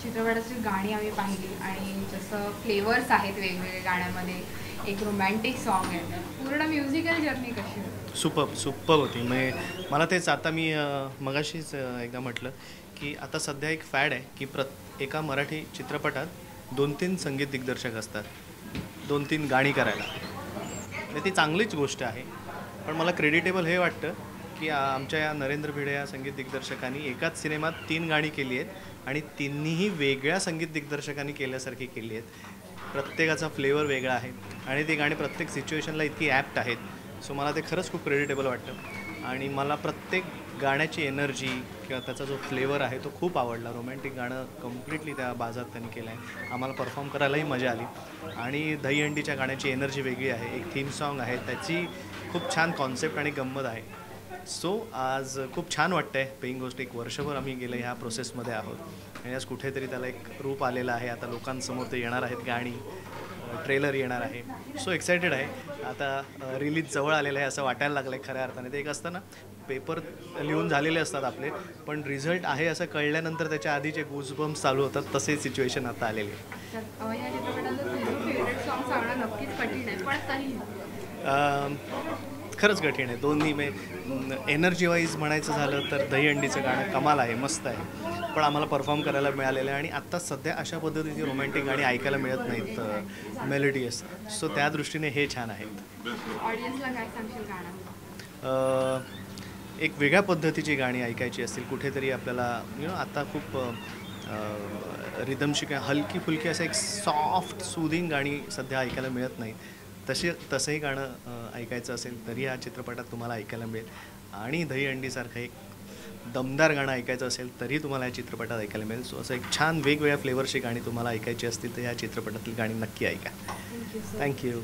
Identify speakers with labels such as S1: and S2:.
S1: चित्रपटाची गाणी आम्ही पाहिली आणि जसं फ्लेवर्स आहेत वेगवेगळे गाण्यामध्ये. एक रोमॅन्टिक सॉन्ग आहे. पूर्ण म्युझिकल जर्नी कशी होती?
S2: सुपर्ब, सुपर्ब होती. म्हणजे मला तेच आता मी मगाशीच एकदा म्हटलं, की आता सध्या एक फॅड आहे, की एका मराठी चित्रपटात 2-3 संगीत दिग्दर्शक असतात. 2-3 गाणी करायला. म्हणजे ती चांगलीच गोष्ट आहे. पण मला क्रेडिटेबल हे वाटतं, की आमच्या या नरेंद्र भिडे या संगीत दिग्दर्शकांनी एकाच सिनेमात 3 गाणी केली आहेत आणि तिन्हीही वेगळ्या संगीत दिग्दर्शकांनी केल्यासारखी केली आहेत. प्रत्येकाचा फ्लेवर वेगळा आहे आणि ती गाणी प्रत्येक सिच्युएशनला इतकी ॲप्ट आहेत. सो मला ते खरंच खूप क्रेडिटेबल वाटतं आणि मला प्रत्येक गाण्याची एनर्जी किंवा त्याचा जो फ्लेवर आहे तो खूप आवडला. रोमॅन्टिक गाणं कम्प्लिटली त्या बाजात त्यांनी केलं आहे. आम्हाला परफॉर्म करायलाही मजा आली आणि दहीहंडीच्या गाण्याची एनर्जी वेगळी आहे. एक थीम सॉन्ग आहे, त्याची खूप छान कॉन्सेप्ट आणि गंमत आहे. सो आज खूप छान वाटतं आहे. पेईंग गोष्ट एक वर्षभर आम्ही गेलं ह्या प्रोसेसमध्ये आहोत आणि आज कुठेतरी त्याला एक रूप आलेलं आहे. आता लोकांसमोर ते येणार आहेत गाणी, ट्रेलर येणार आहे. सो एक्सायटेड आहे. आता रिलीज जवळ आलेलं आहे असं वाटायला लागलं आहे खऱ्या अर्थाने. ते एक असतं ना, पेपर लिहून झालेले असतात आपले, पण रिझल्ट आहे असं कळल्यानंतर त्याच्या आधीचे गूजबम्स चालू होतात. तसे सिच्युएशन आता आलेली आहे.
S1: या चित्रपटाचं तुझं फेवरेट सॉन्ग सांगणं नक्कीच कठीण आहे, पण तरी
S2: खरंच कठीण आहे. दोन्ही एनर्जी वाईज म्हणायचं झालं तर दहीहंडीचं गाणं कमाल आहे, मस्त आहे. पण आम्हाला परफॉर्म करायला मिळालेलं आहे आणि आत्ता सध्या अशा पद्धतीची रोमॅन्टिक गाणी ऐकायला मिळत नाहीत, मेलोडियस. सो त्या दृष्टीने हे छान आहेत.
S1: ऑडियन्सला काय सांगशील गाणं?
S2: एक वेगळ्या पद्धतीची गाणी ऐकायची असतील कुठेतरी आपल्याला आता खूप रिदमशी काय हलकी फुलकी असं एक सॉफ्ट सूदिंग गाणी सध्या ऐकायला मिळत नाही. तसंही गाणं ऐकायचं असेल तरी या चित्रपटात तुम्हाला ऐकायला मिळेल आणि दहीहंडीसारखं एक दमदार गाणं ऐकायचं असेल तरी तुम्हाला या चित्रपटात ऐकायला मिळेल. सो असं एक छान वेगवेगळ्या फ्लेवरची गाणी तुम्हाला ऐकायची असतील तर या चित्रपटातली गाणी नक्की ऐका.
S1: थँक्यू.
S2: थँक्यू.